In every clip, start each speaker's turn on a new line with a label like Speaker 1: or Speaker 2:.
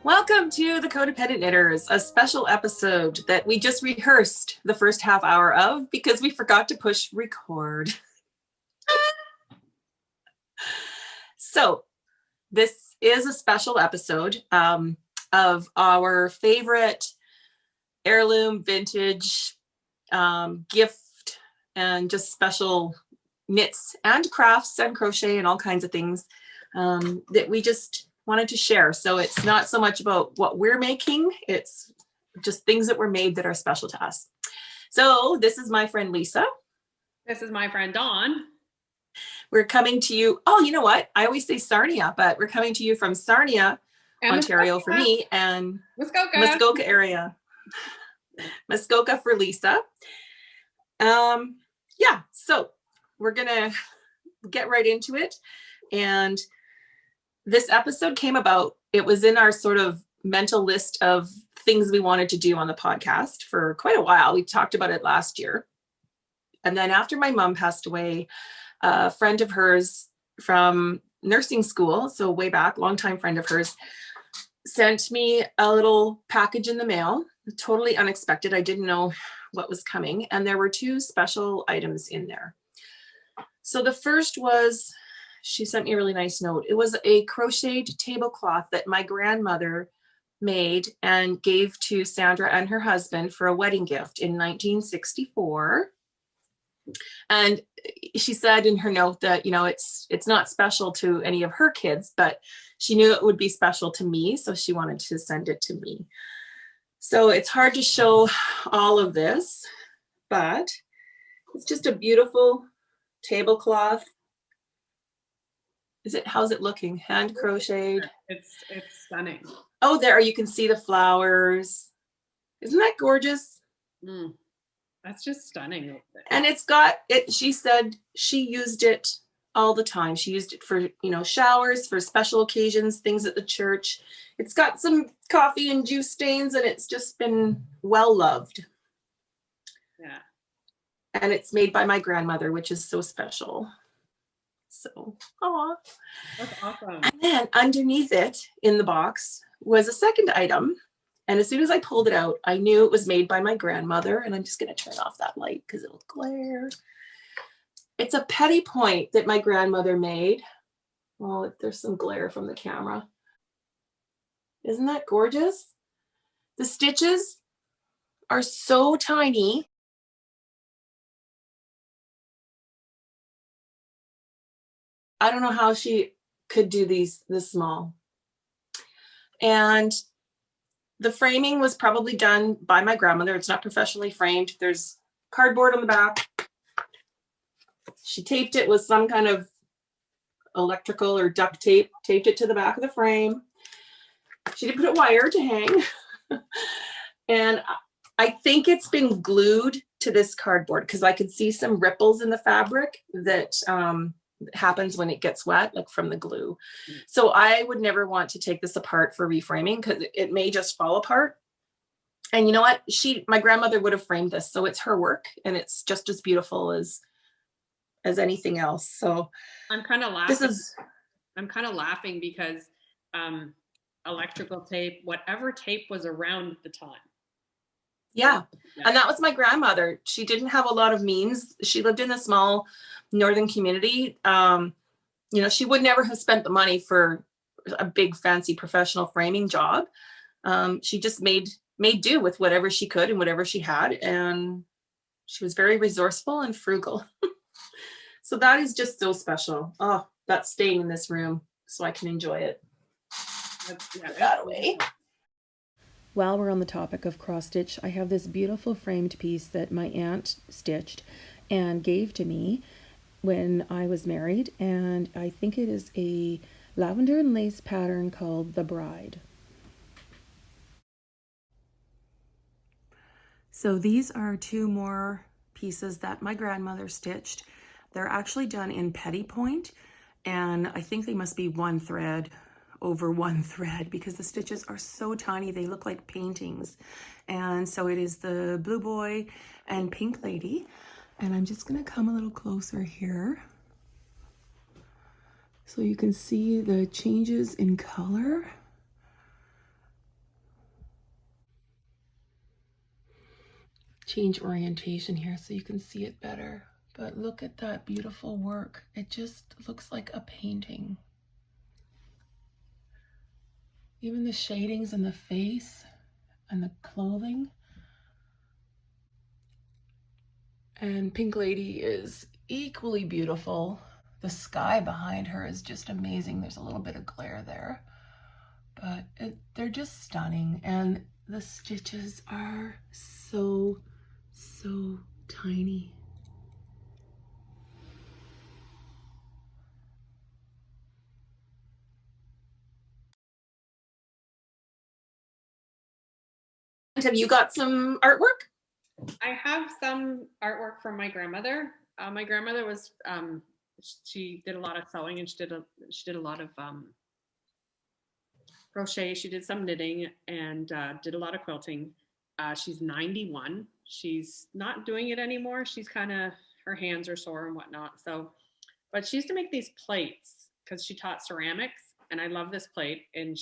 Speaker 1: Welcome to the Codependent Knitters, a special episode that we just rehearsed the first half hour of because we forgot to push record. So this is a special episode of our favorite heirloom, vintage, gift, and just special knits and crafts and crochet and all kinds of things that we just wanted to share. So it's not so much about what we're making, it's just things that were made that are special to us. So this is my friend Lisa.
Speaker 2: This is my friend Dawn.
Speaker 1: We're coming to you, oh, you know what? I always say Sarnia, but we're coming to you from Sarnia, and Ontario Muskoka. For me, and Muskoka area. Muskoka for Lisa. Yeah, so we're gonna get right into it. And this episode came about, it was in our sort of mental list of things we wanted to do on the podcast for quite a while. We talked about it last year. And then after my mom passed away, a friend of hers from nursing school, so way back, longtime friend of hers, sent me a little package in the mail, totally unexpected. I didn't know what was coming. And there were two special items in there. So the first was, she sent me a really nice note. It was a crocheted tablecloth that my grandmother made and gave to Sandra and her husband for a wedding gift in 1964. And she said in her note that, you know, it's not special to any of her kids, but she knew it would be special to me. So she wanted to send it to me. So it's hard to show all of this, but it's just a beautiful tablecloth. How's it looking? Hand crocheted.
Speaker 2: It's stunning.
Speaker 1: Oh, there you can see the flowers. Isn't that gorgeous?
Speaker 2: That's just stunning.
Speaker 1: And it's got it. She said she used it all the time. She used it for, you know, showers, for special occasions, things at the church. It's got some coffee and juice stains, and it's just been well loved.
Speaker 2: Yeah. And
Speaker 1: it's made by my grandmother, which is so special. So, aw.
Speaker 2: That's awesome.
Speaker 1: And then underneath it in the box was a second item. And as soon as I pulled it out, I knew it was made by my grandmother. And I'm just going to turn off that light because it'll glare. It's a petty point that my grandmother made. Oh, there's some glare from the camera. Isn't that gorgeous? The stitches are so tiny. I don't know how she could do these this small. And the framing was probably done by my grandmother. It's not professionally framed. There's cardboard on the back. She taped it with some kind of electrical or duct tape, taped it to the back of the frame. She did put a wire to hang. And I think it's been glued to this cardboard because I could see some ripples in the fabric that happens when it gets wet, like from the glue. So I would never want to take this apart for reframing because it may just fall apart. And you know what? My grandmother would have framed this, so it's her work and it's just as beautiful as anything else. So
Speaker 2: I'm kind of laughing because electrical tape, whatever tape was around at the time.
Speaker 1: Yeah. And that was my grandmother. She didn't have a lot of means. She lived in a small northern community. You know, she would never have spent the money for a big fancy professional framing job. She just made do with whatever she could and whatever she had. And she was very resourceful and frugal. So that is just so special. Oh, that's staying in this room so I can enjoy it. Put that away. While we're on the topic of cross stitch, I have this beautiful framed piece that my aunt stitched and gave to me when I was married. And I think it is a lavender and lace pattern called The Bride. So these are two more pieces that my grandmother stitched. They're actually done in petty point, and I think they must be one thread over one thread because the stitches are so tiny, they look like paintings. And so it is the Blue Boy and Pink Lady. And I'm just gonna come a little closer here so you can see the changes in color. change orientation here so you can see it better. But look at that beautiful work. It just looks like a painting. Even the shadings in the face and the clothing. And Pink Lady is equally beautiful. The sky behind her is just amazing. There's a little bit of glare there, but they're just stunning. And the stitches are so tiny. Have you got some artwork?
Speaker 2: I have some artwork from my grandmother. My grandmother was she did a lot of sewing, and she did a lot of crochet. She did some knitting and did a lot of quilting. She's 91. She's not doing it anymore. She's kind of, her hands are sore and whatnot. So, but she used to make these plates because she taught ceramics, and I love this plate. And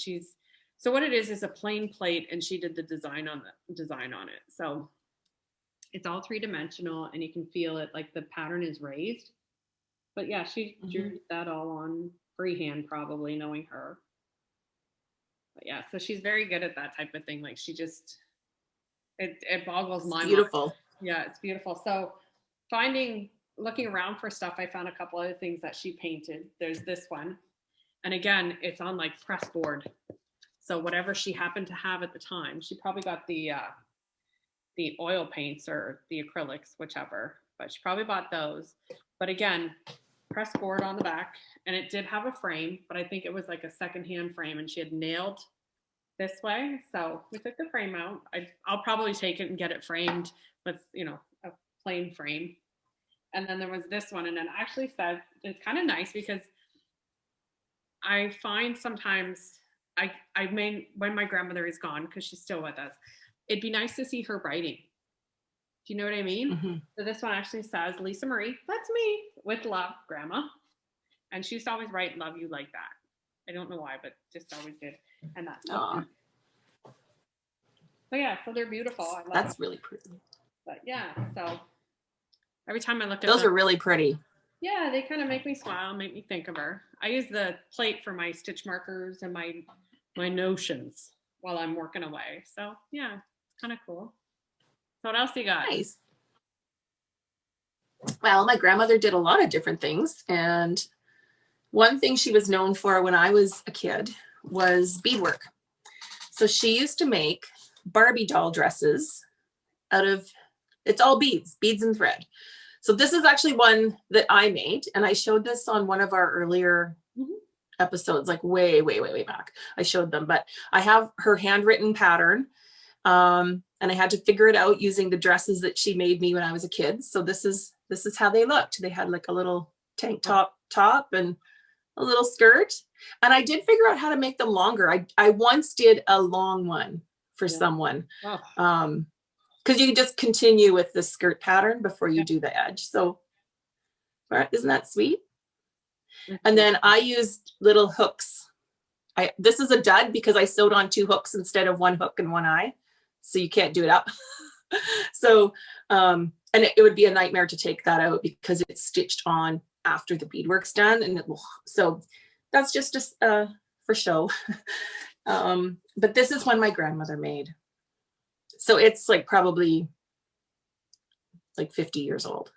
Speaker 2: so what it is a plain plate, and she did the design on it. So it's all 3-dimensional, and you can feel it, like the pattern is raised. But yeah, she drew that all on freehand, probably, knowing her. But yeah, so she's very good at that type of thing. Like, she just, it boggles my mind.
Speaker 1: Beautiful.
Speaker 2: Yeah, it's beautiful. So looking around for stuff, I found a couple other things that she painted. There's this one. And again, it's on like press board. So whatever she happened to have at the time, she probably got the oil paints or the acrylics, whichever, but she probably bought those. But again, press board on the back, and it did have a frame, but I think it was like a secondhand frame, and she had nailed this way. So we took the frame out. I'll probably take it and get it framed with, a plain frame. And then there was this one, and it actually says, it's kind of nice because I find sometimes when my grandmother is gone, because she's still with us, it'd be nice to see her writing. Do you know what I mean? Mm-hmm. So this one actually says, Lisa Marie, that's me, with love, Grandma. And she used to always write, love you, like that. I don't know why, but just always did. And that's so yeah, so they're beautiful. I love
Speaker 1: That's really pretty.
Speaker 2: But yeah, so every time I look at
Speaker 1: those are really pretty.
Speaker 2: Yeah, they kind of make me smile, make me think of her. I use the plate for my stitch markers and my notions while I'm working away. So yeah, it's kind of cool. So what else you got?
Speaker 1: Nice. Well, my grandmother did a lot of different things. And one thing she was known for when I was a kid was beadwork. So she used to make Barbie doll dresses out of, it's all beads and thread. So this is actually one that I made, and I showed this on one of our earlier episodes, like way back. I showed them, but I have her handwritten pattern. And I had to figure it out using the dresses that she made me when I was a kid. So this is how they looked. They had like a little tank top and a little skirt. And I did figure out how to make them longer. I once did a long one for someone. Because you can just continue with the skirt pattern before you do the edge. So isn't that sweet? And then I used little hooks. This is a dud because I sewed on 2 hooks instead of 1 hook and 1 eye. So you can't do it up. So, and it would be a nightmare to take that out because it's stitched on after the beadwork's done. And so that's just for show. But this is one my grandmother made. So it's like probably like 50 years old.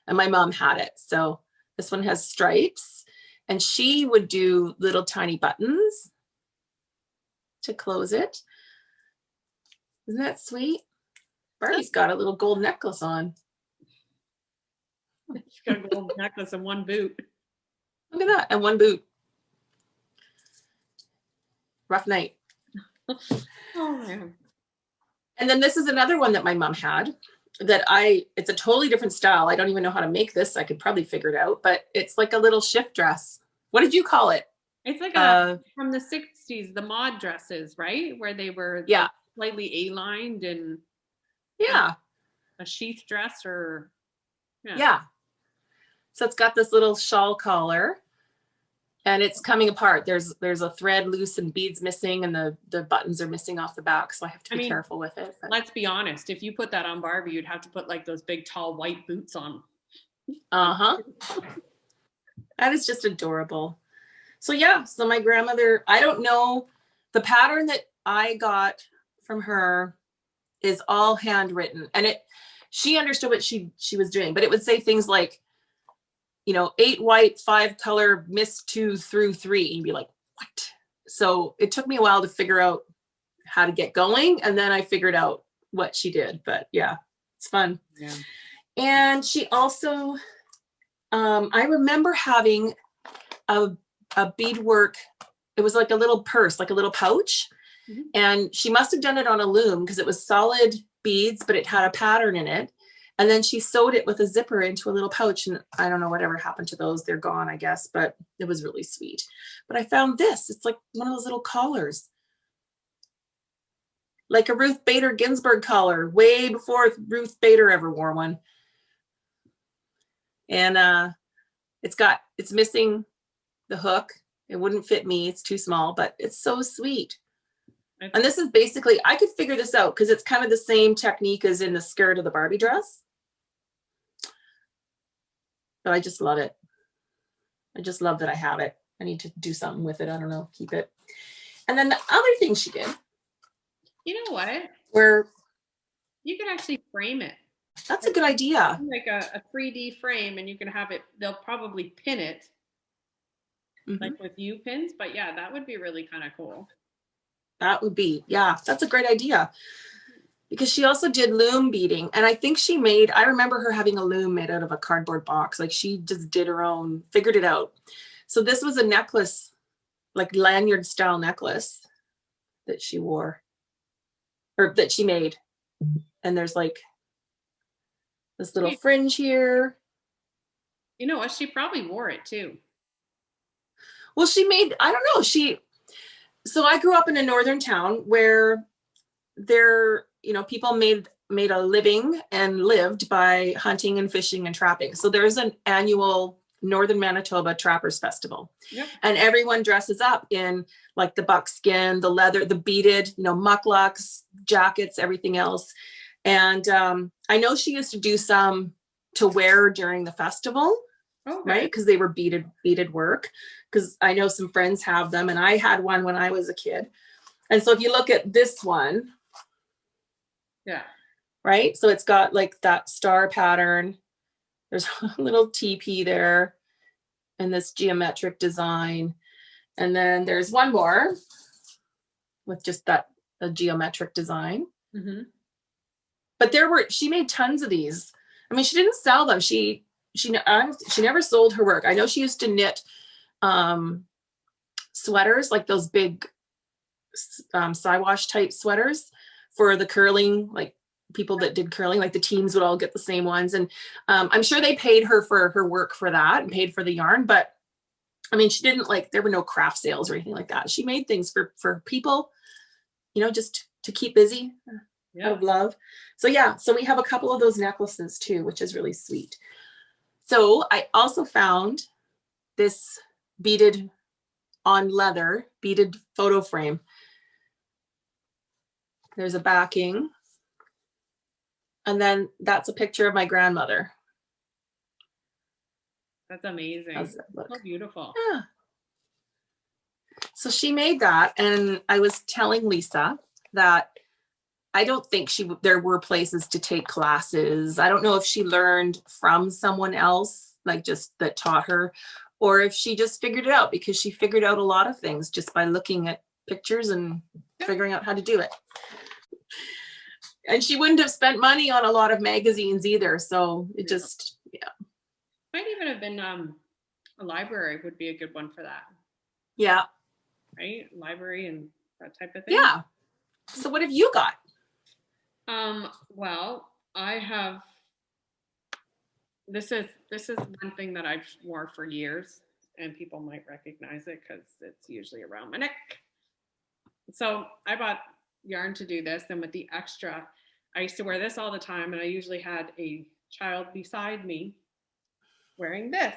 Speaker 1: And my mom had it. So this one has stripes, and she would do little tiny buttons to close it. Isn't that sweet? Barbie's got a little gold necklace on.
Speaker 2: She's got a gold necklace and 1 boot.
Speaker 1: Look at that. And 1 boot. Rough night.
Speaker 2: Oh, man.
Speaker 1: And then this is another one that my mom had that it's a totally different style. I don't even know how to make this. I could probably figure it out, but it's like a little shift dress. What did you call it?
Speaker 2: It's like from the 60s, the mod dresses, right? Where they were like slightly A-lined and a sheath dress or So it's got this little shawl collar,
Speaker 1: and it's coming apart. There's a thread loose and beads missing, and the buttons are missing off the back. So I have to be careful with it. But.
Speaker 2: Let's be honest. If you put that on Barbie, you'd have to put like those big, tall, white boots on.
Speaker 1: Uh-huh. That is just adorable. So yeah, so my grandmother, I don't know, the pattern that I got from her is all handwritten, and she understood what she was doing, but it would say things like, 8 white, 5 color, miss 2 through 3. And you'd be like, what? So it took me a while to figure out how to get going. And then I figured out what she did, but yeah, it's fun.
Speaker 2: Yeah.
Speaker 1: And she also, I remember having a beadwork. It was like a little purse, like a little pouch. Mm-hmm. And she must've done it on a loom because it was solid beads, but it had a pattern in it. And then she sewed it with a zipper into a little pouch. And I don't know whatever happened to those. They're gone, I guess, but it was really sweet. But I found this. It's like one of those little collars. Like a Ruth Bader Ginsburg collar, way before Ruth Bader ever wore one. And it's missing the hook. It wouldn't fit me. It's too small, but it's so sweet. And this is basically, I could figure this out because it's kind of the same technique as in the skirt of the Barbie dress. But I just love it. I just love that I have it. I need to do something with it. I don't know, keep it. And then the other thing she did.
Speaker 2: You know what?
Speaker 1: Where
Speaker 2: you can actually frame it.
Speaker 1: That's a good idea.
Speaker 2: Like a 3D frame, and you can have it, they'll probably pin it like with U pins. But yeah, that would be really kind of cool.
Speaker 1: That would be, yeah, that's a great idea. Because she also did loom beading. And I think I remember her having a loom made out of a cardboard box. Like she just did her own, figured it out. So this was a necklace, like lanyard style necklace that she wore, or that she made. And there's like this little fringe here.
Speaker 2: You know what? She probably wore it too.
Speaker 1: Well, I don't know. So I grew up in a northern town where people made a living and lived by hunting and fishing and trapping. So there's an annual Northern Manitoba Trappers Festival. Yep. And everyone dresses up in like the buckskin, the leather, the beaded, mucklucks, jackets, everything else. And I know she used to do some to wear during the festival. Okay. Right? Because they were beaded work. Because I know some friends have them, and I had one when I was a kid. And so if you look at this one,
Speaker 2: yeah,
Speaker 1: right? So it's got like that star pattern. There's a little teepee there, and this geometric design. And then there's one more with just a geometric design. Mm-hmm. But she made tons of these. I mean, she didn't sell them. She never sold her work. I know she used to knit sweaters, like those big Siwash type sweaters for the curling, like people that did curling, like the teams would all get the same ones. And I'm sure they paid her for her work for that and paid for the yarn. But I mean, she didn't there were no craft sales or anything like that. She made things for people, just to keep busy. Out of love. So yeah, so we have a couple of those necklaces too, which is really sweet. So I also found this beaded on leather, beaded photo frame. There's a backing. And then that's a picture of my grandmother.
Speaker 2: That's amazing. How's that look? So beautiful.
Speaker 1: Yeah. So she made that, and I was telling Lisa that I don't think there were places to take classes. I don't know if she learned from someone else, like just that taught her, or if she just figured it out, because she figured out a lot of things just by looking at pictures and figuring out how to do it. And she wouldn't have spent money on a lot of magazines either. So it just,
Speaker 2: Might even have been a library would be a good one for that.
Speaker 1: Yeah.
Speaker 2: Right? Library and that type of thing.
Speaker 1: Yeah. So what have you got?
Speaker 2: Well, I have, this is one thing that I've worn for years, and people might recognize it because it's usually around my neck. So I bought yarn to do this, and with the extra, I used to wear this all the time, and I usually had a child beside me wearing this.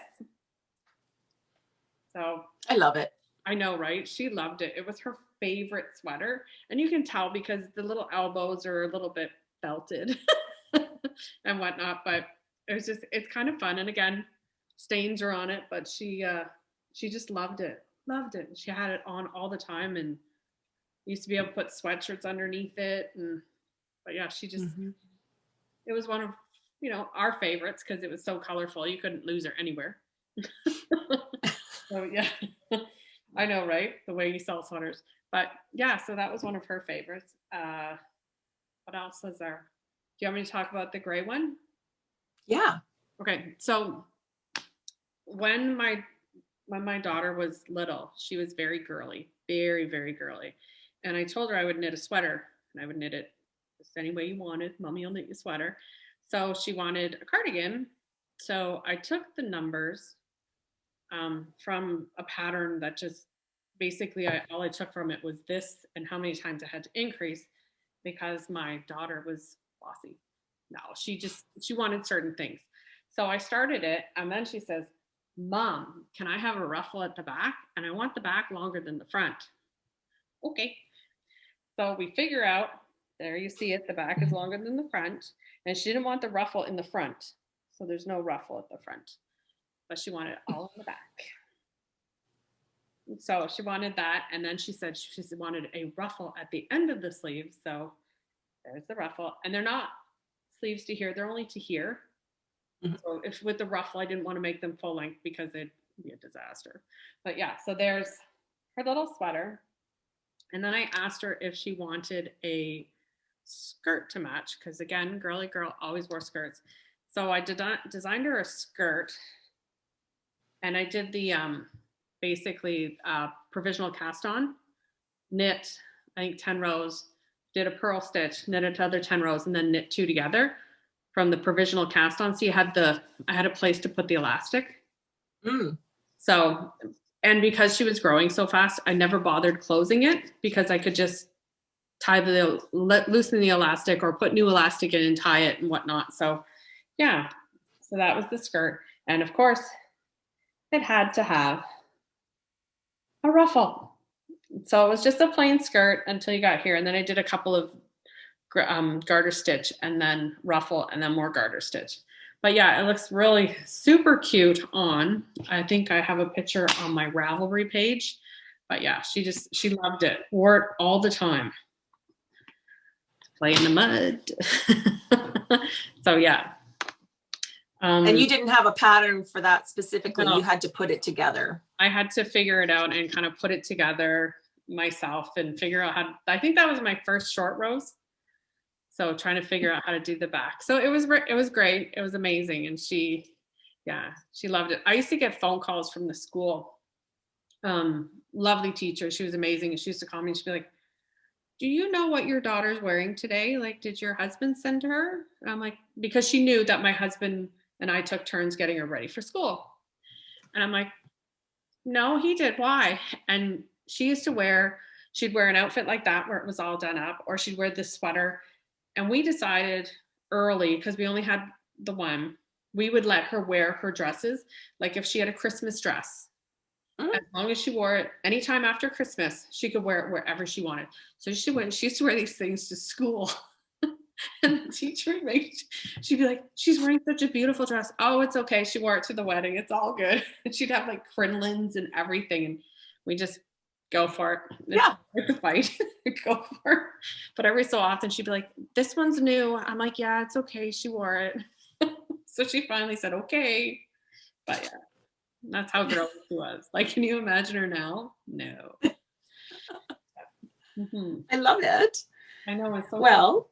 Speaker 2: So
Speaker 1: I love it.
Speaker 2: I know, right? She loved it. It was her favorite sweater. And you can tell because the little elbows are a little bit belted and whatnot, but it's kind of fun. And again, stains are on it, but she just loved it. Loved it. She had it on all the time and used to be able to put sweatshirts underneath it. But yeah, she just, it was one of, our favorites because it was so colorful. You couldn't lose her anywhere. So yeah. I know, right? The way you sell sweaters. But yeah, so that was one of her favorites. What else is there? Do you want me to talk about the gray one?
Speaker 1: Yeah.
Speaker 2: Okay. So when my daughter was little, she was very girly, very, very girly. And I told her I would knit a sweater and I would knit it just any way you wanted. Mommy will knit you a sweater. So she wanted a cardigan. So I took the numbers from a pattern that just basically all I took from it was this and how many times I had to increase because my daughter was bossy. No, she wanted certain things. So I started it and then she says, Mom, can I have a ruffle at the back? And I want the back longer than the front. Okay. So we figure out, there you see it, the back is longer than the front. And she didn't want the ruffle in the front. So there's no ruffle at the front. But she wanted it all in the back. So she wanted that. And then she said she wanted a ruffle at the end of the sleeve. So there's the ruffle. And they're not sleeves to here. They're only to here. Mm-hmm. So if with the ruffle, I didn't want to make them full length because it'd be a disaster. But yeah, so there's her little sweater. And then I asked her if she wanted a skirt to match. Because again, girly girl always wore skirts. So I designed her a skirt. And I did the basically provisional cast on, knit, I think 10 rows, did a purl stitch, knit another 10 rows, and then knit 2 together from the provisional cast on. So I had a place to put the elastic. So, and because she was growing so fast, I never bothered closing it because I could just loosen the elastic or put new elastic in and tie it and whatnot. So yeah, so that was the skirt. And of course, it had to have a ruffle. So it was just a plain skirt until you got here. And then I did a couple of garter stitch and then ruffle and then more garter stitch. But yeah, it looks really super cute on. I think I have a picture on my Ravelry page. But yeah, she loved it. Wore it all the time. Play in the mud. So yeah.
Speaker 1: And you didn't have a pattern for that specifically.
Speaker 2: No.
Speaker 1: You had to put it together.
Speaker 2: I had to figure it out and kind of put it together myself and figure out I think that was my first short rows. So trying to figure out how to do the back. So it was great. It was amazing. And she loved it. I used to get phone calls from the school. Lovely teacher. She was amazing. And she used to call me and she'd be like, do you know what your daughter's wearing today? Like, did your husband send her? And I'm like, because she knew that my husband and I took turns getting her ready for school. And I'm like, no, he did. Why? And she'd wear an outfit like that where it was all done up, or she'd wear this sweater. And we decided early, because we only had the one, we would let her wear her dresses. Like if she had a Christmas dress, as long as she wore it anytime after Christmas, she could wear it wherever she wanted. So she used to wear these things to school. And the teacher, she'd be like, she's wearing such a beautiful dress. Oh, it's okay. She wore it to the wedding. It's all good. And she'd have like crinolines and everything. And we just go for it.
Speaker 1: Yeah.
Speaker 2: It's a fight. Go for it. But every so often she'd be like, this one's new. I'm like, yeah, it's okay. She wore it. So she finally said, okay. But yeah, that's how girly she was. Like, can you imagine her now? No.
Speaker 1: I love it.
Speaker 2: I know. It's so
Speaker 1: well.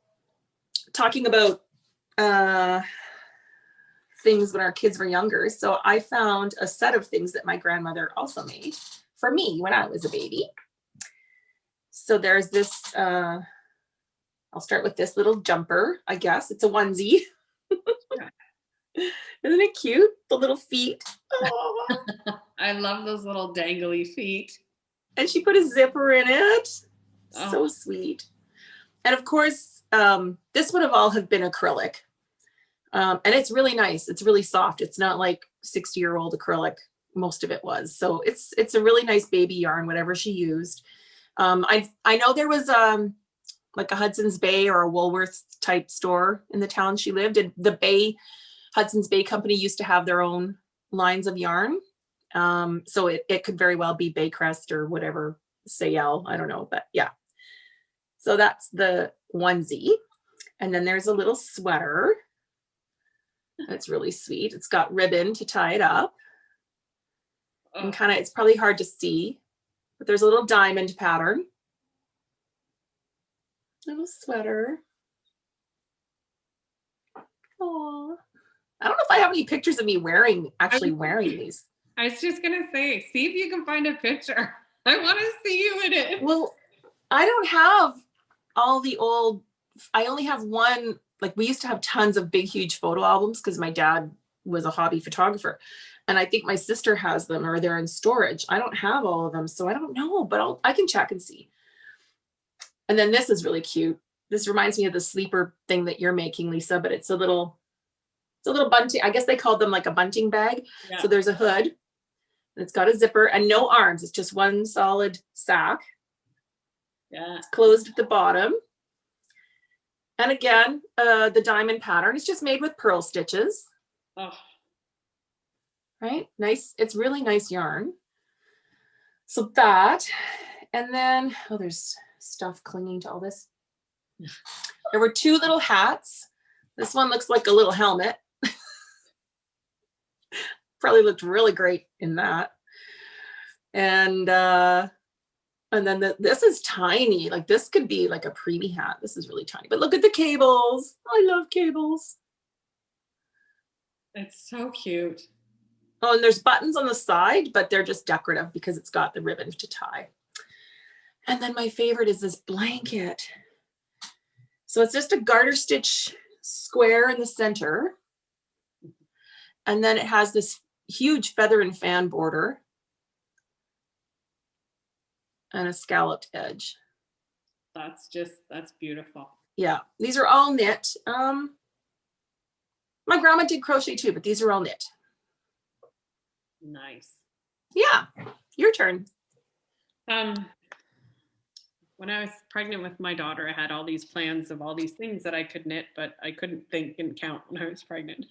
Speaker 1: Talking about things when our kids were younger. So I found a set of things that my grandmother also made for me when I was a baby. So there's this, I'll start with this little jumper, I guess. It's a onesie. Isn't it cute? The little feet. Oh.
Speaker 2: I love those little dangly feet.
Speaker 1: And she put a zipper in it. So sweet. And of course, this would have been acrylic. And it's really nice. It's really soft. It's not like 60-year-old acrylic. most of it was. So it's a really nice baby yarn, whatever she used. I know there was like a Hudson's Bay or a Woolworth type store in the town she lived in. The Hudson's Bay Company used to have their own lines of yarn. So it could very well be Baycrest or whatever, Sayel, I don't know, but yeah. So that's the onesie. And then there's a little sweater. That's really sweet. It's got ribbon to tie it up. And kind of, it's probably hard to see, but there's a little diamond pattern. Little sweater. Oh, I don't know if I have any pictures of me actually wearing these.
Speaker 2: I was just going to say, see if you can find a picture. I want to see you in it.
Speaker 1: Well, I don't have all the old, I only have one, like we used to have tons of big, huge photo albums because my dad was a hobby photographer. And I think my sister has them or they're in storage. I don't have all of them, so I don't know, but I can check and see. And then this is really cute. This reminds me of the sleeper thing that you're making, Lisa, but it's a little bunting. I guess they called them like a bunting bag. Yeah. So there's a hood and it's got a zipper and no arms. It's just one solid sack.
Speaker 2: Yeah.
Speaker 1: It's closed at the bottom. And again, the diamond pattern is just made with pearl stitches.
Speaker 2: Oh.
Speaker 1: Right? Nice. It's really nice yarn. So that, and then, there's stuff clinging to all this. There were two little hats. This one looks like a little helmet. Probably looked really great in that. And then this is tiny. Like this could be like a preemie hat. This is really tiny. But look at the cables. I love cables.
Speaker 2: It's so cute.
Speaker 1: Oh, and there's buttons on the side, but they're just decorative because it's got the ribbon to tie. And then my favorite is this blanket. So it's just a garter stitch square in the center. And then it has this huge feather and fan border and a scalloped edge.
Speaker 2: That's beautiful.
Speaker 1: Yeah, these are all knit. My grandma did crochet too, but these are all knit.
Speaker 2: Nice.
Speaker 1: Yeah, your turn.
Speaker 2: When I was pregnant with my daughter, I had all these plans of all these things that I could knit, but I couldn't think and count when I was pregnant.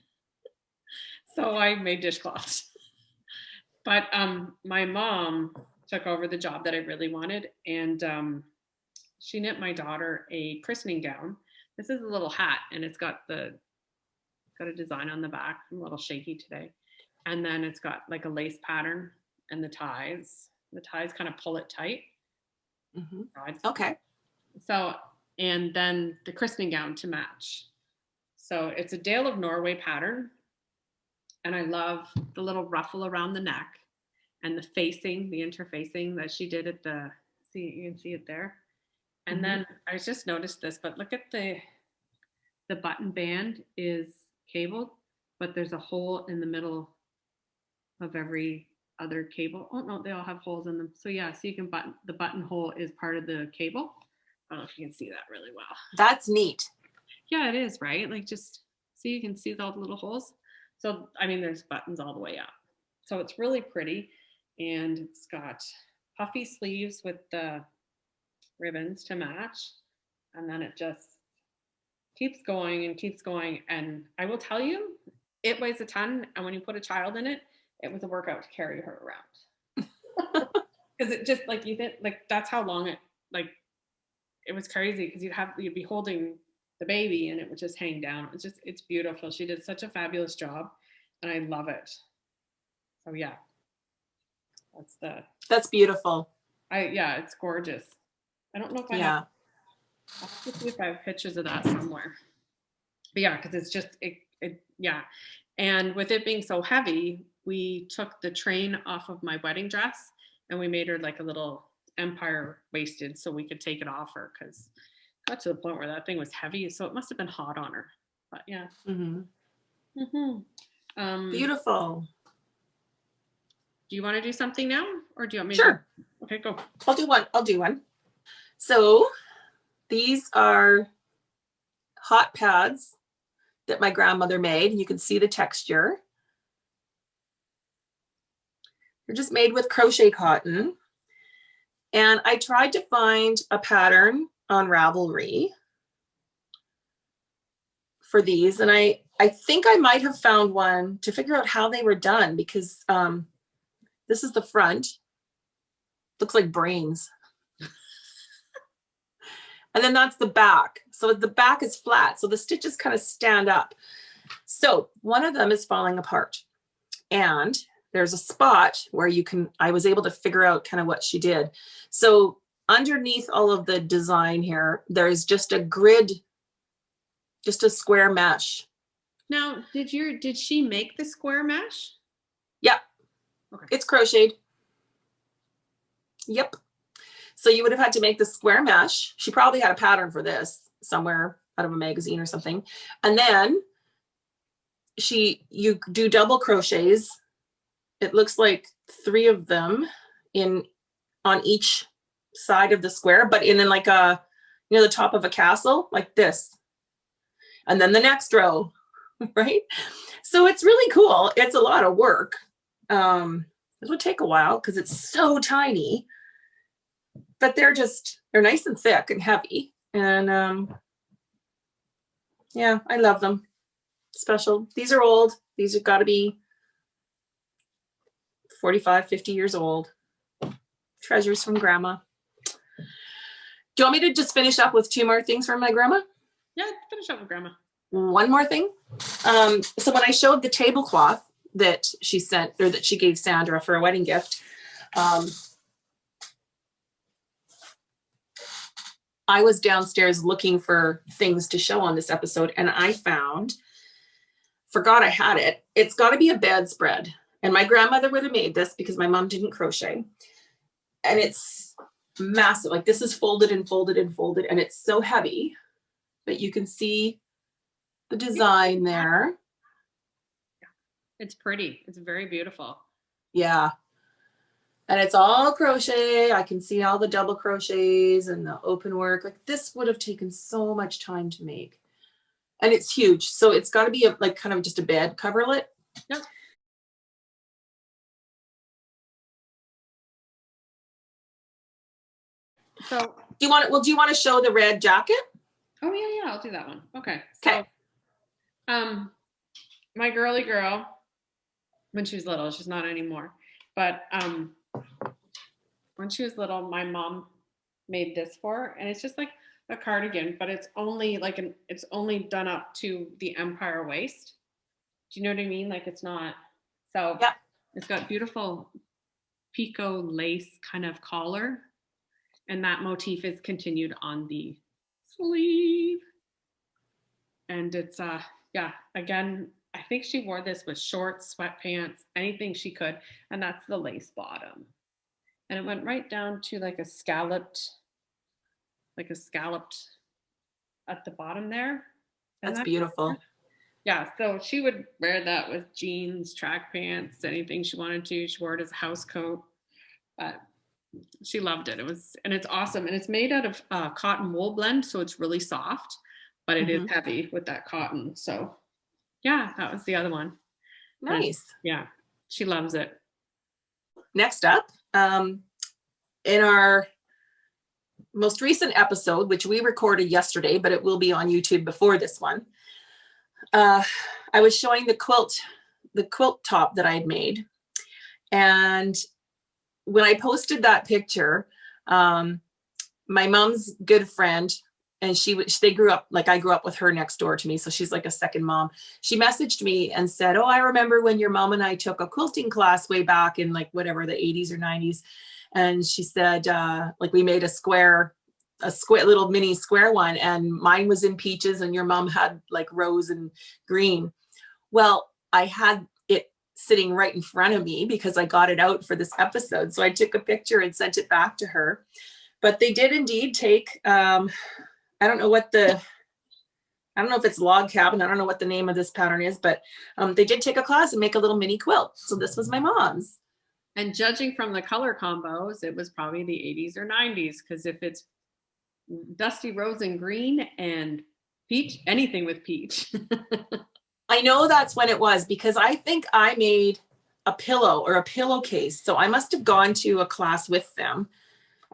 Speaker 2: So I made dishcloths. But my mom took over the job that I really wanted, and she knit my daughter a christening gown. This is a little hat, and it's got a design on the back. I'm a little shaky today. And then it's got like a lace pattern and the ties. The ties kind of pull it tight.
Speaker 1: Mm-hmm. Okay.
Speaker 2: So, and then the christening gown to match. So it's a Dale of Norway pattern. And I love the little ruffle around the neck and the interfacing that she did at you can see it there. And mm-hmm. Then I just noticed this, but look at the button band is cabled, but there's a hole in the middle of every other cable. Oh no, they all have holes in them. So yeah, so you can the buttonhole is part of the cable. I don't know if you can see that really well.
Speaker 1: That's neat.
Speaker 2: Yeah, it is, right? Like just see, you can see all the little holes. So I mean, there's buttons all the way up. So it's really pretty, and it's got puffy sleeves with the ribbons to match, and then it just keeps going and keeps going. And I will tell you, it weighs a ton, and when you put a child in it, it was a workout to carry her around. Because it just like you think like that's how long it was crazy, because you'd be holding the baby and it would just hang down. It's beautiful. She did such a fabulous job, and I love it. So yeah,
Speaker 1: that's beautiful.
Speaker 2: It's gorgeous. I don't know if I have. I'll have to see if I have pictures of that somewhere. But yeah, because it's just yeah. And with it being so heavy, we took the train off of my wedding dress and we made her like a little empire waisted so we could take it off her, because it got to the point where that thing was heavy. So it must have been hot on her. But yeah.
Speaker 1: Mm-hmm.
Speaker 2: Mm-hmm.
Speaker 1: Beautiful.
Speaker 2: Do you want to do something now, or do you want me
Speaker 1: Sure.
Speaker 2: Okay, go.
Speaker 1: I'll do one. So these are hot pads that my grandmother made. You can see the texture. They're just made with crochet cotton. And I tried to find a pattern on Ravelry for these. And I think I might have found one to figure out how they were done, because this is the front. Looks like brains. And then that's the back. So the back is flat. So the stitches kind of stand up. So one of them is falling apart. And there's a spot where I was able to figure out kind of what she did. So underneath all of the design here, there's just a grid, just a square mesh.
Speaker 2: Now, did she make the square mesh?
Speaker 1: Yeah. Okay. It's crocheted. Yep. So you would have had to make the square mesh. She probably had a pattern for this somewhere out of a magazine or something. And then you do double crochets. It looks like 3 of them on each side of the square, but in like the top of a castle, like this. And then the next row, right? So it's really cool. It's a lot of work. It would take a while because it's so tiny, but they're nice and thick and heavy. And yeah, I love them. Special. These are old. These have got to be 45, 50 years old. Treasures from grandma. Do you want me to just finish up with 2 more things from my grandma?
Speaker 2: Yeah, finish up with grandma.
Speaker 1: One more thing. So when I showed the tablecloth that she sent, or that she gave Sandra for a wedding gift, I was downstairs looking for things to show on this episode, and I forgot I had it. It's got to be a bedspread. And my grandmother would have made this because my mom didn't crochet. And it's massive. Like, this is folded and folded and folded, and it's so heavy. But you can see the design there.
Speaker 2: It's pretty. It's very beautiful.
Speaker 1: Yeah. And it's all crochet. I can see all the double crochets and the open work. Like, this would have taken so much time to make. And it's huge. So it's got to be kind of just a bed coverlet.
Speaker 2: Yep. So
Speaker 1: do you want to show the red jacket?
Speaker 2: Oh yeah, I'll do that one. Okay. So my girly girl, when she was little, she's not anymore, but when she was little, my mom made this for her, and it's just like a cardigan, but it's only it's only done up to the empire waist. Do you know what I mean? Like, it's not, so yeah. It's got beautiful picot lace kind of collar, and that motif is continued on the sleeve. And it's again, I think she wore this with shorts, sweatpants, anything she could, and that's the lace bottom. And it went right down to like a scalloped at the bottom there. And
Speaker 1: that's beautiful.
Speaker 2: Yeah, so she would wear that with jeans, track pants, anything she wanted to. She wore it as a house coat. She loved it. It's awesome. And it's made out of cotton wool blend, so it's really soft, but it is heavy with that cotton. So yeah, that was the other one.
Speaker 1: Nice.
Speaker 2: Yeah, she loves it.
Speaker 1: Next up, in our most recent episode, which we recorded yesterday, but it will be on YouTube before this one, I was showing the quilt top that I had made. And when I posted that picture, my mom's good friend, and they grew up, like, I grew up with her next door to me, so she's like a second mom. She messaged me and said, "Oh, I remember when your mom and I took a quilting class way back in, like, whatever, the 80s or 90s. And she said, we made a square little mini square one, and mine was in peaches and your mom had like rose and green." Well, I had it sitting right in front of me because I got it out for this episode. So I took a picture and sent it back to her. But they did indeed take, I don't know if it's log cabin. I don't know what the name of this pattern is, but they did take a class and make a little mini quilt. So this was my mom's.
Speaker 2: And judging from the color combos, it was probably the 80s or 90s, because if it's dusty rose and green and peach, anything with peach.
Speaker 1: I know that's when it was, because I think I made a pillow or a pillowcase. So I must have gone to a class with them.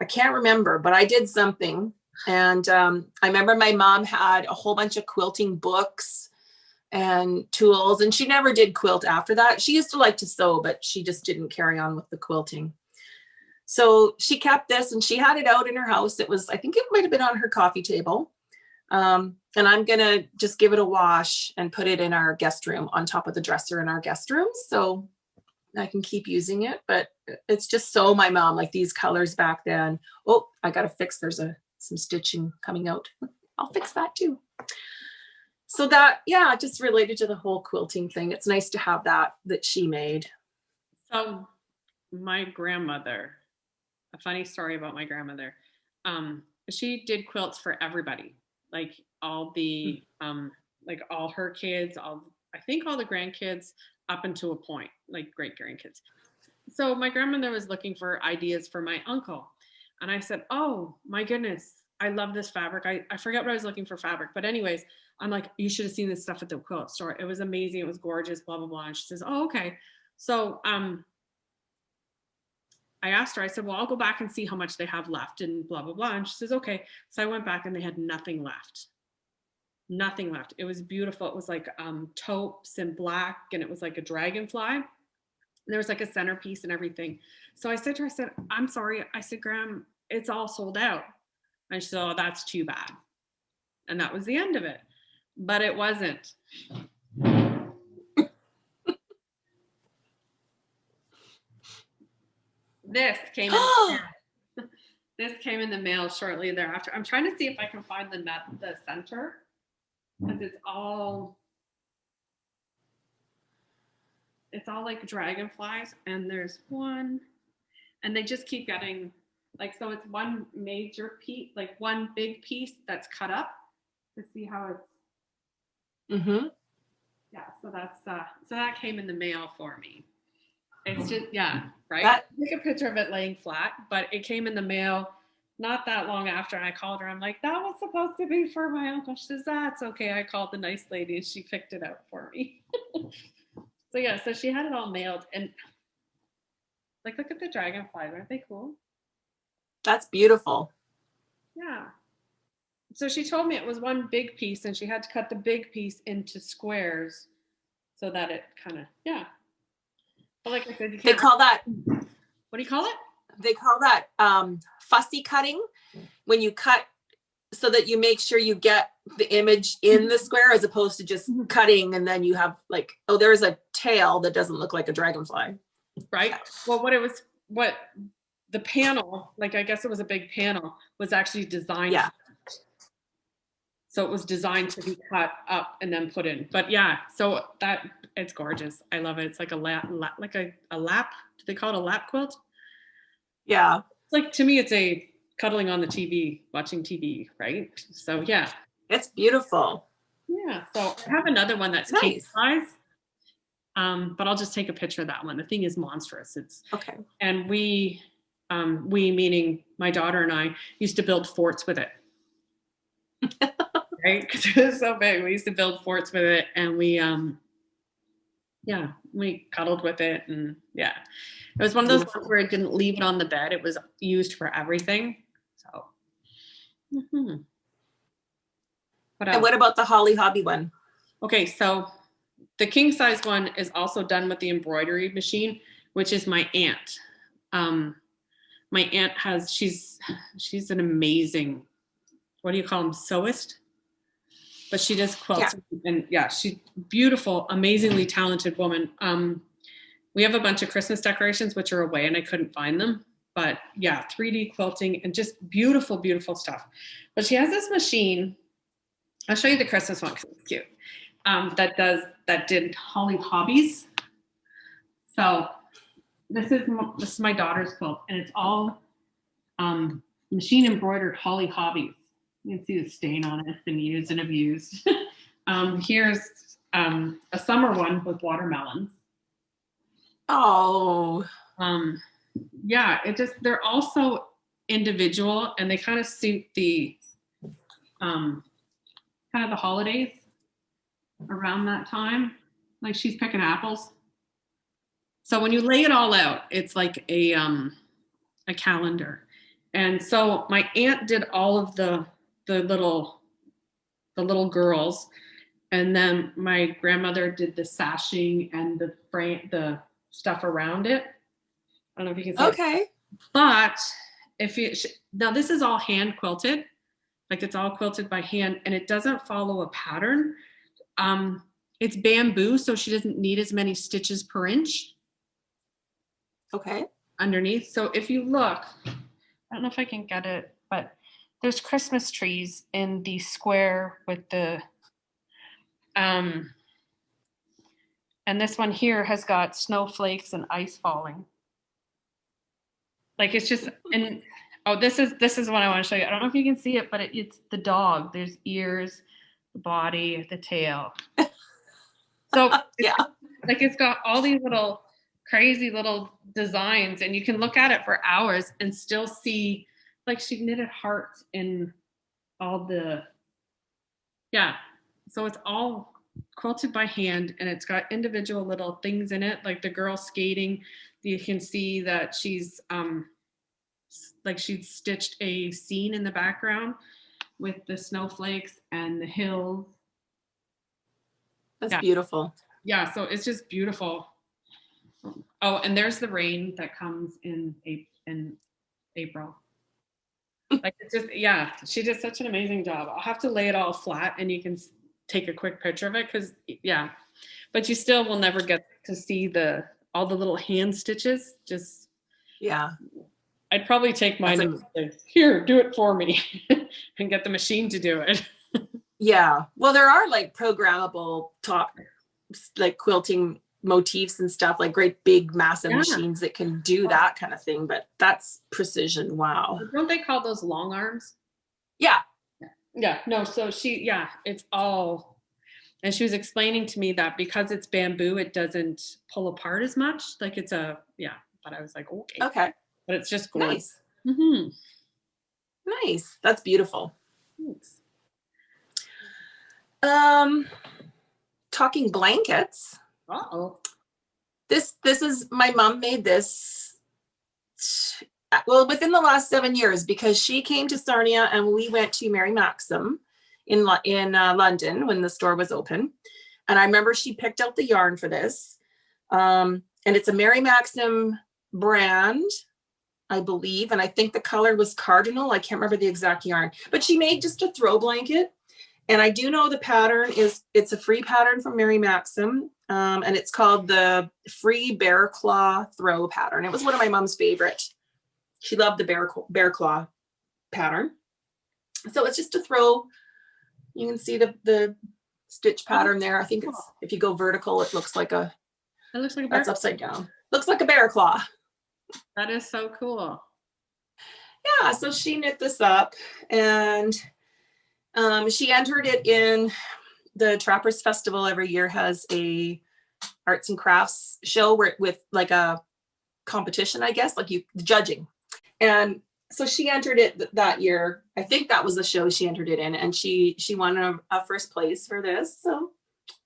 Speaker 1: I can't remember, but I did something. And I remember my mom had a whole bunch of quilting books and tools, and she never did quilt after that. She used to like to sew, but she just didn't carry on with the quilting. So she kept this and she had it out in her house. It was, I think it might have been on her coffee table. And I'm going to just give it a wash and put it in our guest room on top of the dresser in our guest room. So I can keep using it, but it's just so my mom, like these colors back then. Oh, I got to fix, there's some stitching coming out. I'll fix that too. So that, yeah, just related to the whole quilting thing. It's nice to have that she made.
Speaker 2: So my grandmother, a funny story about my grandmother. She did quilts for everybody. Like all the, like all her kids, I think all the grandkids up until a point, like great grandkids. So my grandmother was looking for ideas for my uncle. And I said, oh my goodness, I love this fabric. I forget what I was looking for fabric, but anyways, I'm like, you should have seen this stuff at the quilt store. It was amazing. It was gorgeous, blah, blah, blah. And she says, oh, okay. So, I asked her, I said, well, I'll go back and see how much they have left and blah, blah, blah. And she says, okay. So I went back and they had nothing left. Nothing left. It was beautiful. It was like taupes and black, and it was like a dragonfly. And there was like a centerpiece and everything. So I said to her, I said, I'm sorry. I said, Graham, it's all sold out. And she said, oh, that's too bad. And that was the end of it. But it wasn't. This came in the mail. This came in the mail shortly thereafter. I'm trying to see if I can find the center, because it's all like dragonflies, and there's one, and they just keep getting like, so it's one major piece, like one big piece that's cut up to see how it's. Yeah, so that's so that came in the mail for me. It's just, yeah, right? I took a picture of it laying flat, but it came in the mail not that long after, and I called her. I'm like, that was supposed to be for my uncle. She says, that's okay. I called the nice lady and she picked it out for me. So yeah, so she had it all mailed, and like, look at the dragonflies. Aren't they cool?
Speaker 1: That's beautiful.
Speaker 2: Yeah. So she told me it was one big piece, and she had to cut the big piece into squares so that it kind of, yeah. But like I said,
Speaker 1: they call that,
Speaker 2: what do you call it?
Speaker 1: They call that fussy cutting, when you cut so that you make sure you get the image in the square, as opposed to just cutting and then you have like, oh, there's a tail that doesn't look like a dragonfly.
Speaker 2: Right. Well, what the panel, like I guess it was a big panel, was actually designed.
Speaker 1: Yeah.
Speaker 2: So it was designed to be cut up and then put in. But yeah, so that, it's gorgeous. I love it. It's like a lap. Do they call it a lap quilt?
Speaker 1: Yeah.
Speaker 2: It's like, to me, it's a cuddling on the TV, watching TV, right? So yeah.
Speaker 1: It's beautiful.
Speaker 2: Yeah. So I have another one that's king size. But I'll just take a picture of that one. The thing is monstrous. It's
Speaker 1: okay.
Speaker 2: And we meaning my daughter and I, used to build forts with it. Right? Because it was so big. We used to build forts with it, and we cuddled with it, and yeah. It was one of those ones where it didn't leave it on the bed. It was used for everything. So
Speaker 1: And what about the Holly Hobby one?
Speaker 2: Okay, so the king size one is also done with the embroidery machine, which is my aunt. My aunt she's an amazing, what do you call them, sewist? But she does quilts, and yeah, she's beautiful, amazingly talented woman. We have a bunch of Christmas decorations, which are away, and I couldn't find them. But yeah, 3D quilting and just beautiful, beautiful stuff. But she has this machine. I'll show you the Christmas one because it's cute. That did Holly Hobbies. So this is my daughter's quilt, and it's all machine embroidered Holly Hobbies. You can see the stain on it. It's been used and abused. Here's a summer one with watermelons.
Speaker 1: Oh.
Speaker 2: Yeah, they're also individual, and they kind of suit the kind of the holidays around that time. Like, she's picking apples. So when you lay it all out, it's like a calendar. And so my aunt did all of the little girls, and then my grandmother did the sashing and the stuff around it. I don't know if you can see
Speaker 1: Okay.
Speaker 2: it. But now this is all hand quilted, like it's all quilted by hand, and it doesn't follow a pattern. It's bamboo, so she doesn't need as many stitches per inch.
Speaker 1: Okay.
Speaker 2: Underneath. So if you look, I don't know if I can get it, but there's Christmas trees in the square with the and this one here has got snowflakes and ice falling. Like it's just, and this is what I want to show you. I don't know if you can see it, but it's the dog. There's ears, the body, the tail. So
Speaker 1: yeah,
Speaker 2: like it's got all these little crazy little designs, and you can look at it for hours and still see, like she knitted hearts in all the, so it's all quilted by hand, and it's got individual little things in it, like the girl skating. You can see that she's like she'd stitched a scene in the background with the snowflakes and the hills.
Speaker 1: That's beautiful.
Speaker 2: Yeah, so it's just beautiful. Oh, and there's the rain that comes in April. Like it's just, she did such an amazing job. I'll have to lay it all flat and you can take a quick picture of it, because but you still will never get to see all the little hand stitches. Just I'd probably take mine and say, here, do it for me, and get the machine to do it.
Speaker 1: Yeah. Well, there are like programmable top, like quilting motifs and stuff, like great big massive machines that can do that kind of thing, but that's precision. Wow.
Speaker 2: Don't they call those long arms?
Speaker 1: Yeah.
Speaker 2: No, so it's all, and she was explaining to me that because it's bamboo, it doesn't pull apart as much. Like it's but I was like, okay. But it's just gorgeous. Nice. Mm-hmm.
Speaker 1: Nice. That's beautiful.
Speaker 2: Thanks.
Speaker 1: Talking blankets.
Speaker 2: Uh-oh.
Speaker 1: This is, my mom made this, well, within the last 7 years, because she came to Sarnia and we went to Mary Maxim in London when the store was open. And I remember she picked out the yarn for this. And it's a Mary Maxim brand, I believe. And I think the color was Cardinal. I can't remember the exact yarn, but she made just a throw blanket. And I do know the pattern it's a free pattern from Mary Maxim. And it's called the Free Bear Claw Throw pattern. It was one of my mom's favorite. She loved the bear claw pattern. So it's just a throw. You can see the stitch pattern there. I think it's, if you go vertical, it looks like a bear. That's upside down. Looks like a bear claw.
Speaker 2: That is so cool.
Speaker 1: Yeah, so she knit this up, and she entered it in the Trappers Festival. Every year has a arts and crafts show with like a competition, I guess, like judging. And so she entered it that year. I think that was the show she entered it in, and she won a first place for this.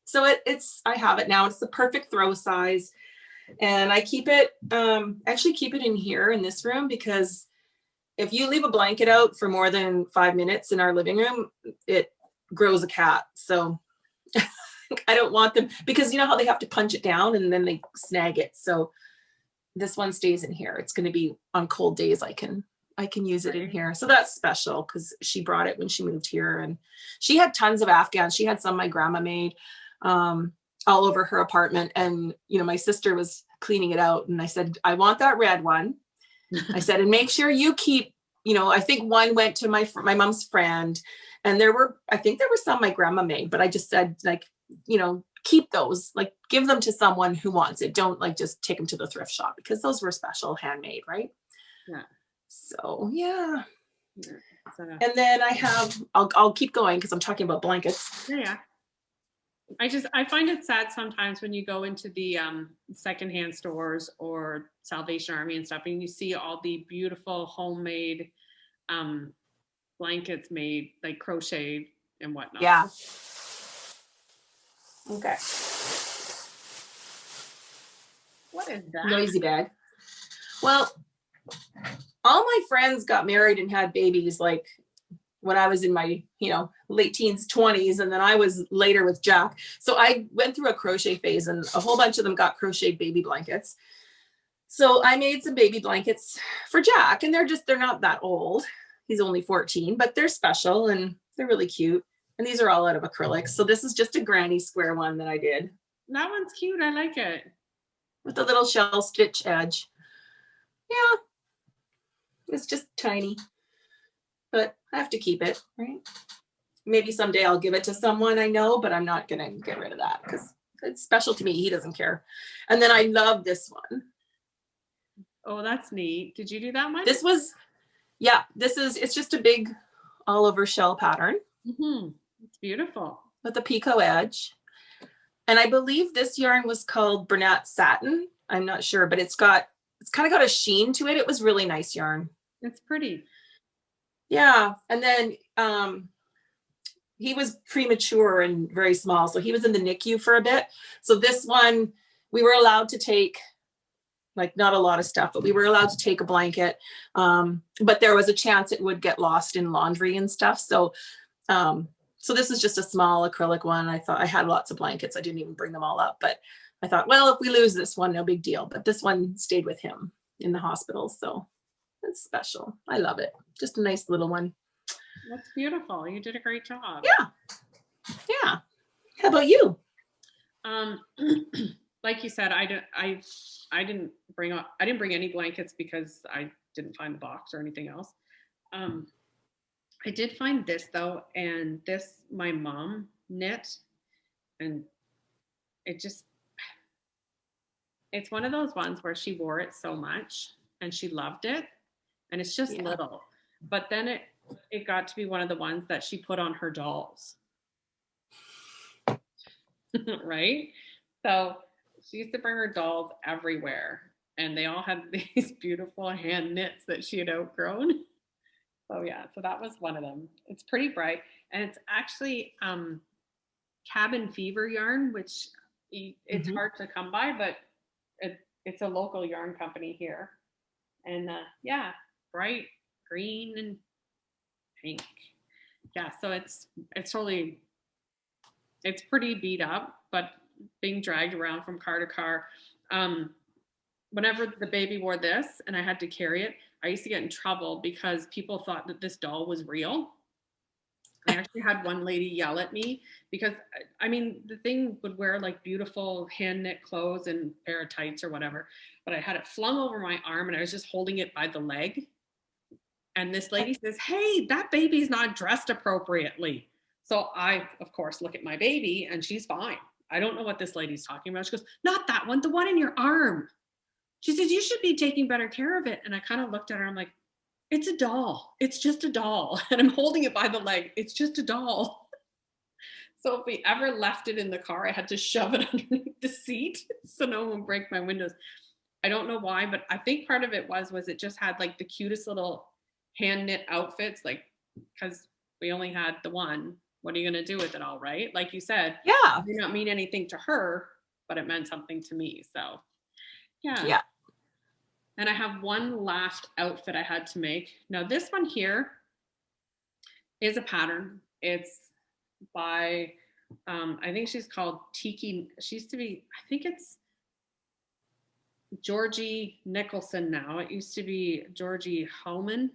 Speaker 1: So it's I have it now. It's the perfect throw size, and I keep it actually keep it in here in this room, because if you leave a blanket out for more than 5 minutes in our living room, it grows a cat. So I don't want them, because you know how they have to punch it down and then they snag it. So this one stays in here. It's going to be on cold days. I can use it in here. So that's special, because she brought it when she moved here, and she had tons of Afghans. She had some my grandma made all over her apartment. And, my sister was cleaning it out, and I said, I want that red one. I said, and make sure you keep, I think one went to my mom's friend, and I think there were some my grandma made, but I just said, like, keep those, like give them to someone who wants it. Don't like just take them to the thrift shop, because those were special, handmade, right?
Speaker 2: Yeah.
Speaker 1: So yeah. And then I have, I'll keep going because I'm talking about blankets.
Speaker 2: Yeah. I find it sad sometimes when you go into the secondhand stores or Salvation Army and stuff, and you see all the beautiful homemade blankets made, like crocheted and whatnot.
Speaker 1: Yeah. Okay.
Speaker 2: What is that?
Speaker 1: Noisy bag. Well, all my friends got married and had babies like when I was in my, late teens, 20s, and then I was later with Jack. So I went through a crochet phase and a whole bunch of them got crocheted baby blankets. So I made some baby blankets for Jack, and they're not that old. He's only 14, but they're special and they're really cute. And these are all out of acrylics. So this is just a granny square one that I did.
Speaker 2: That one's cute. I like it.
Speaker 1: With the little shell stitch edge. Yeah. It's just tiny. But I have to keep it, right? Maybe someday I'll give it to someone I know, but I'm not going to get rid of that because it's special to me. He doesn't care. And then I love this one.
Speaker 2: Oh, that's neat. Did you do that one?
Speaker 1: It's just a big all over shell pattern.
Speaker 2: Mm-hmm. It's beautiful.
Speaker 1: With a picot edge. And I believe this yarn was called Bernat Satin. I'm not sure, but it's kind of got a sheen to it. It was really nice yarn.
Speaker 2: It's pretty.
Speaker 1: Yeah. And then he was premature and very small. So he was in the NICU for a bit. So this one, we were allowed to take, like, not a lot of stuff, but we were allowed to take a blanket. But there was a chance it would get lost in laundry and stuff. So this is just a small acrylic one. I thought I had lots of blankets. I didn't even bring them all up, but I thought, well, if we lose this one, no big deal. But this one stayed with him in the hospital. So it's special. I love it. Just a nice little one.
Speaker 2: That's beautiful. You did a great job.
Speaker 1: Yeah. How about you?
Speaker 2: Like you said, I didn't bring any blankets because I didn't find the box or anything else. I did find this though, and this my mom knit, and it's one of those ones where she wore it so much and she loved it, and it's just little, but then it got to be one of the ones that she put on her dolls. Right? So she used to bring her dolls everywhere, and they all had these beautiful hand knits that she had outgrown. So yeah, so that was one of them. It's pretty bright, and it's actually cabin fever yarn, which it's hard to come by, but it's a local yarn company here. And bright green and pink. Yeah, so it's pretty beat up, but being dragged around from car to car. Whenever the baby wore this and I had to carry it, I used to get in trouble because people thought that this doll was real. I actually had one lady yell at me because, I mean, the thing would wear like beautiful hand knit clothes and a pair of tights or whatever, but I had it flung over my arm and I was just holding it by the leg. And this lady says, "Hey, that baby's not dressed appropriately." So I, of course, look at my baby and she's fine. I don't know what this lady's talking about. She goes, "Not that one, the one in your arm." She says, "You should be taking better care of it." And I kind of looked at her. I'm like, "It's a doll. It's just a doll." And I'm holding it by the leg. It's just a doll. So if we ever left it in the car, I had to shove it underneath the seat so no one would break my windows. I don't know why, but I think part of it was it just had like the cutest little hand knit outfits, like, because we only had the one. What are you going to do with it all, right? Like you said, it did not mean anything to her, but it meant something to me. So yeah. And I have one last outfit I had to make. Now this one here is a pattern. It's by, I think she's called Tiki. She used to be, I think it's Georgie Nicholson now. It used to be Georgie Hallman.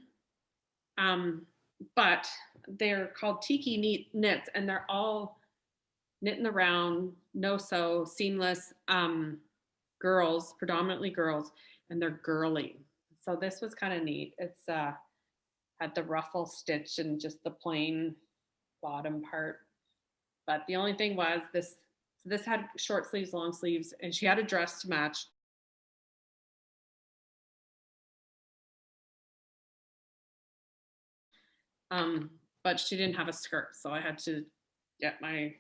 Speaker 2: But they're called Tiki Knits, and they're all knit in the round, no-sew, seamless, girls, predominantly girls, and they're girly. So this was kind of neat. It's had the ruffle stitch and just the plain bottom part. But the only thing was this had short sleeves, long sleeves, and she had a dress to match. But she didn't have a skirt, so I had to get my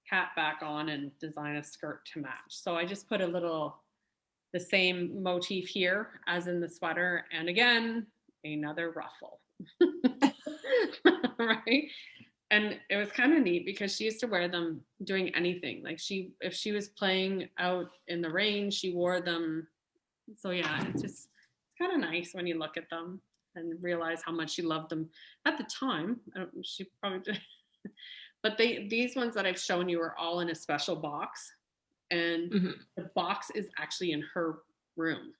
Speaker 2: cap back on and design a skirt to match. So I just put the same motif here as in the sweater, and again, another ruffle. Right? And it was kind of neat because she used to wear them doing anything. Like if she was playing out in the rain, she wore them. So yeah, it's kind of nice when you look at them and realize how much she loved them at the time. She probably did. But these ones that I've shown you are all in a special box. And the box is actually in her room.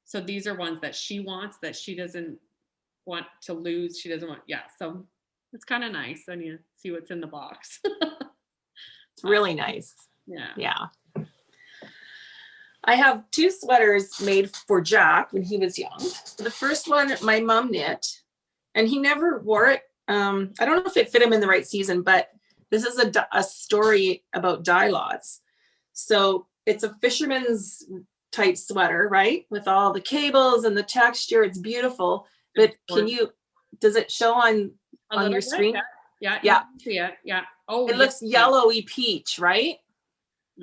Speaker 2: So these are ones that she wants, that she doesn't want to lose. She doesn't want, so it's kind of nice when you see what's in the box.
Speaker 1: It's really nice.
Speaker 2: Yeah.
Speaker 1: Yeah. I have 2 sweaters made for Jack when he was young. The first one, my mom knit, and he never wore it. I don't know if it fit him in the right season, but this is a story about dye lots. So it's a fisherman's type sweater, right? With all the cables and the texture. It's beautiful. But does it show on your screen?
Speaker 2: Yeah. Yeah. Oh,
Speaker 1: it looks yellowy peach, right?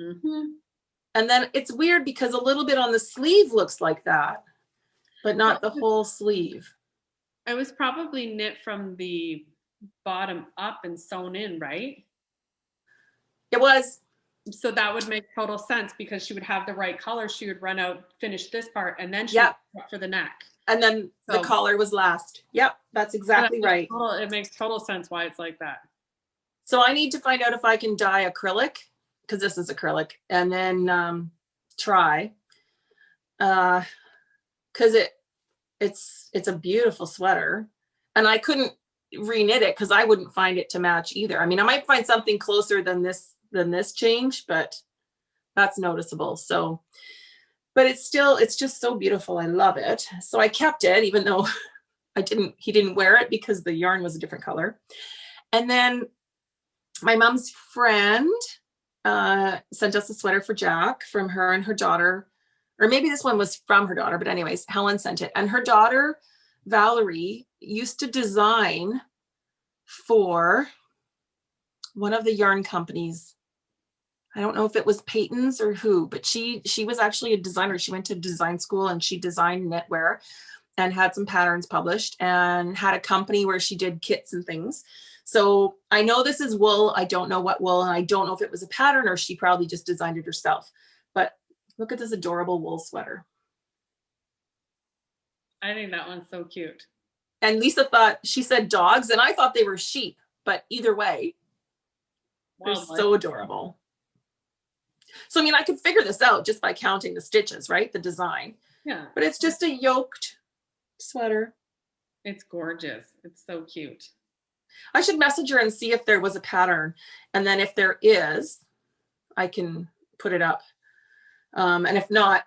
Speaker 2: Mm-hmm.
Speaker 1: And then it's weird because a little bit on the sleeve looks like that, but not the whole sleeve.
Speaker 2: It was probably knit from the bottom up and sewn in, right?
Speaker 1: It was.
Speaker 2: So that would make total sense because she would have the right color. She would run out, finish this part, and then she would cut for the neck.
Speaker 1: And then the collar was last. Yep, that's exactly right.
Speaker 2: It makes total sense why it's like that.
Speaker 1: So I need to find out if I can dye acrylic, because this is acrylic, and then try. Because it's a beautiful sweater. And I couldn't re-knit it because I wouldn't find it to match either. I mean, I might find something closer than this change, but that's noticeable. So, but it's just so beautiful. I love it. So I kept it, even though he didn't wear it because the yarn was a different color. And then my mom's friend sent us a sweater for Jack from her and her daughter, or maybe this one was from her daughter, but anyways, Helen sent it. And her daughter, Valerie, used to design for one of the yarn companies. I don't know if it was Peyton's or who, but she was actually a designer. She went to design school and she designed knitwear and had some patterns published and had a company where she did kits and things. So I know this is wool. I don't know what wool, and I don't know if it was a pattern or she probably just designed it herself. But look at this adorable wool sweater.
Speaker 2: I think that one's so cute.
Speaker 1: And Lisa she said dogs, and I thought they were sheep, but either way, they're so adorable. So, I mean, I could figure this out just by counting the stitches, right? The design.
Speaker 2: Yeah.
Speaker 1: But it's just a yoked sweater.
Speaker 2: It's gorgeous. It's so cute.
Speaker 1: I should message her and see if there was a pattern. And then if there is, I can put it up. And if not,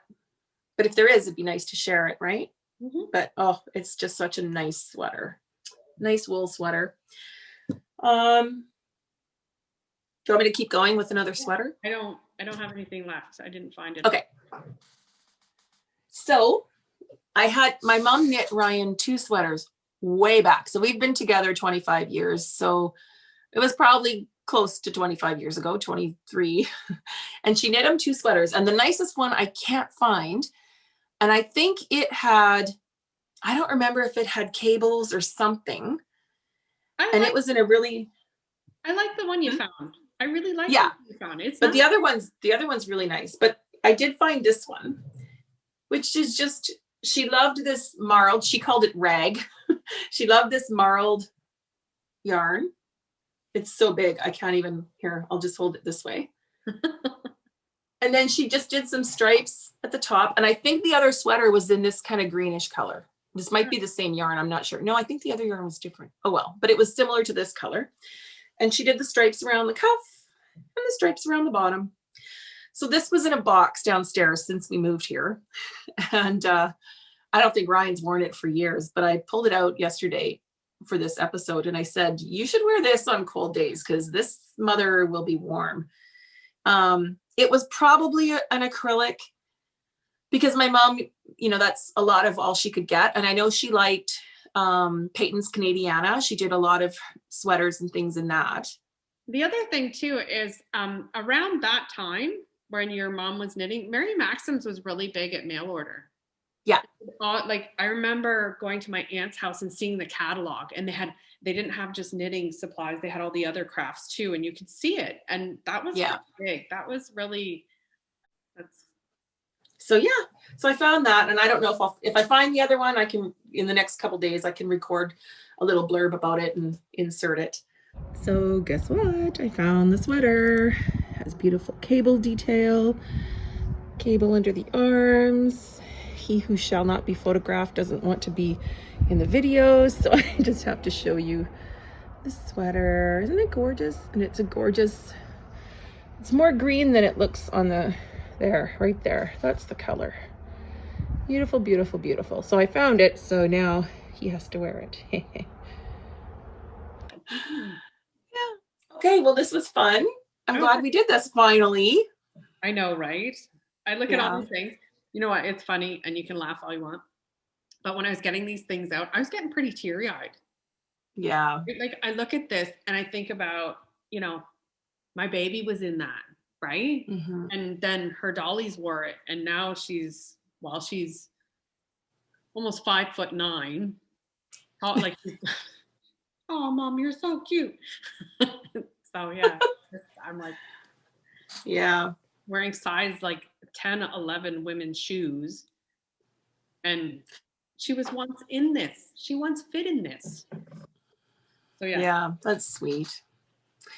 Speaker 1: but if there is, it'd be nice to share it, right?
Speaker 2: Mm-hmm.
Speaker 1: But, it's just such a nice sweater. Nice wool sweater. Do you want me to keep going with another sweater?
Speaker 2: I don't have anything left. I didn't find it.
Speaker 1: Okay. So my mom knit Ryan 2 sweaters way back. So we've been together 25 years. So it was probably close to 25 years ago, 23. And she knit him 2 sweaters. And the nicest one I can't find. And I think I don't remember if it had cables or something. It was in a really.
Speaker 2: I like the one you found. I really like
Speaker 1: the one
Speaker 2: you found.
Speaker 1: But the other one's really nice. But I did find this one, which is just, she loved this marled, she called it rag. She loved this marled yarn. It's so big. I can't even, here, I'll just hold it this way. And then she just did some stripes at the top. And I think the other sweater was in this kind of greenish color. This might be the same yarn. I'm not sure. No, I think the other yarn was different. Oh, well, but it was similar to this color. And she did the stripes around the cuff and the stripes around the bottom. So this was in a box downstairs since we moved here. And I don't think Ryan's worn it for years, but I pulled it out yesterday for this episode. And I said, you should wear this on cold days because this mother will be warm. It was probably an acrylic because my mom, that's a lot of all she could get. And I know she liked Peyton's Canadiana. She did a lot of sweaters and things in that.
Speaker 2: The other thing too is around that time when your mom was knitting, Mary Maxim's was really big at mail order.
Speaker 1: Yeah.
Speaker 2: Like I remember going to my aunt's house and seeing the catalog, and they didn't have just knitting supplies, they had all the other crafts too, and you could see it, and that was
Speaker 1: Yeah.
Speaker 2: big. That was really, that's
Speaker 1: So yeah, so I found that, and I don't know if I find the other one, I can, in the next couple days, I can record a little blurb about it and insert it. So guess what? I found the sweater. It has beautiful cable detail, cable under the arms. He who shall not be photographed doesn't want to be in the videos, so I just have to show you the sweater. Isn't it gorgeous? And it's it's more green than it looks on right there. That's the color. Beautiful, beautiful, beautiful. So I found it, so now he has to wear it. Yeah. Okay, well, this was fun. I'm glad we did this finally.
Speaker 2: I know, right? I look at all these things. You know what? It's funny, and you can laugh all you want. But when I was getting these things out, I was getting pretty teary-eyed.
Speaker 1: Yeah.
Speaker 2: Like I look at this and I think about, my baby was in that, right?
Speaker 1: Mm-hmm.
Speaker 2: And then her dollies wore it, and now she's almost 5'9". Like, oh, Mom, you're so cute. So yeah, I'm like,
Speaker 1: yeah,
Speaker 2: wearing size like 10, 11 women's shoes, and she was once in this. She once fit in this. So
Speaker 1: yeah, that's sweet.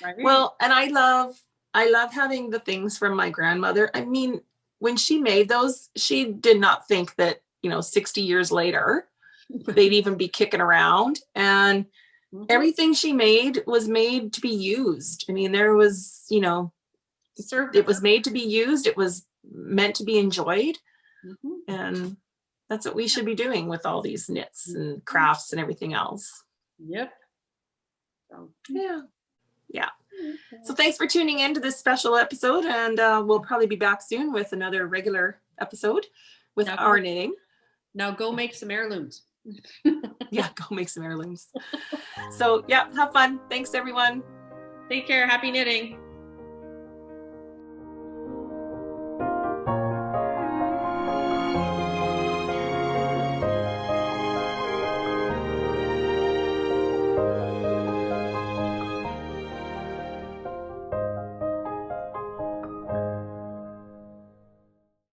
Speaker 2: Right?
Speaker 1: Well, and I love having the things from my grandmother. I mean, when she made those, she did not think that 60 years later they'd even be kicking around, and everything she made was made to be used. I mean, there was it was made to be used. It was meant to be enjoyed. And that's what we should be doing with all these knits and crafts and everything else.
Speaker 2: Yep.
Speaker 1: So, yeah. So thanks for tuning in to this special episode, and we'll probably be back soon with another regular episode with our knitting.
Speaker 2: Now go make some heirlooms.
Speaker 1: Yeah, go make some heirlooms. So yeah, have fun. Thanks everyone.
Speaker 2: Take care. Happy knitting.